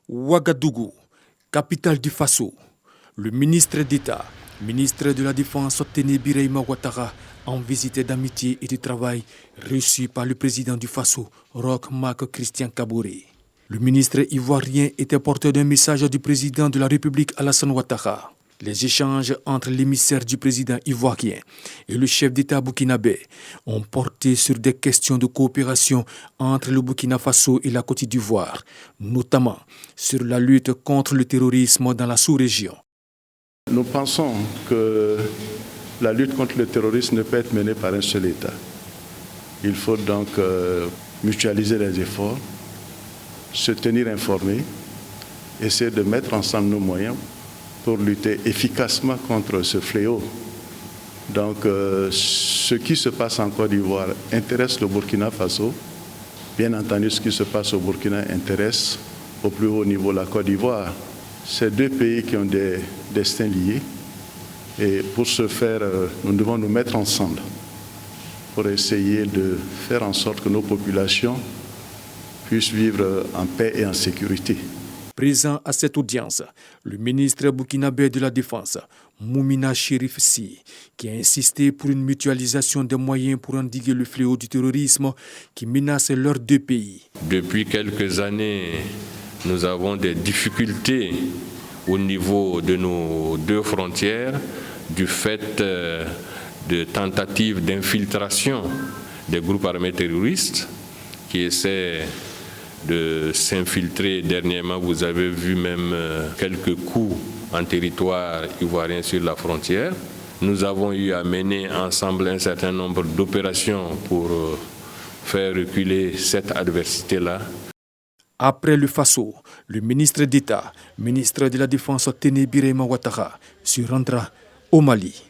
Ouagadougou, capitale du Faso. Le ministre d'État, ministre de la Défense Téné Birahima Ouattara, en visite d'amitié et de travail, reçu par le président du Faso, Roch Marc Christian Kaboré. Le ministre ivoirien était porteur d'un message du président de la République Alassane Ouattara. Les échanges entre l'émissaire du président ivoirien et le chef d'État burkinabé ont porté sur des questions de coopération entre le Burkina Faso et la Côte d'Ivoire, notamment sur la lutte contre le terrorisme dans la sous-région. Nous pensons que la lutte contre le terrorisme ne peut être menée par un seul État. Il faut donc mutualiser les efforts, se tenir informés, essayer de mettre ensemble nos moyens pour lutter efficacement contre ce fléau. Donc, ce qui se passe en Côte d'Ivoire intéresse le Burkina Faso. Bien entendu, ce qui se passe au Burkina intéresse au plus haut niveau la Côte d'Ivoire. C'est deux pays qui ont des destins liés. Et pour ce faire, nous devons nous mettre ensemble pour essayer de faire en sorte que nos populations puissent vivre en paix et en sécurité. Présent à cette audience, le ministre burkinabé de la Défense, Moumina Chérif Sy, qui a insisté pour une mutualisation des moyens pour endiguer le fléau du terrorisme qui menace leurs deux pays. Depuis quelques années, nous avons des difficultés au niveau de nos deux frontières du fait de tentatives d'infiltration des groupes armés terroristes qui essaient de s'infiltrer. Dernièrement, vous avez vu même quelques coups en territoire ivoirien sur la frontière. Nous avons eu à mener ensemble un certain nombre d'opérations pour faire reculer cette adversité-là. Après le Faso, le ministre d'État, ministre de la Défense Téné Birahima Ouattara, se rendra au Mali.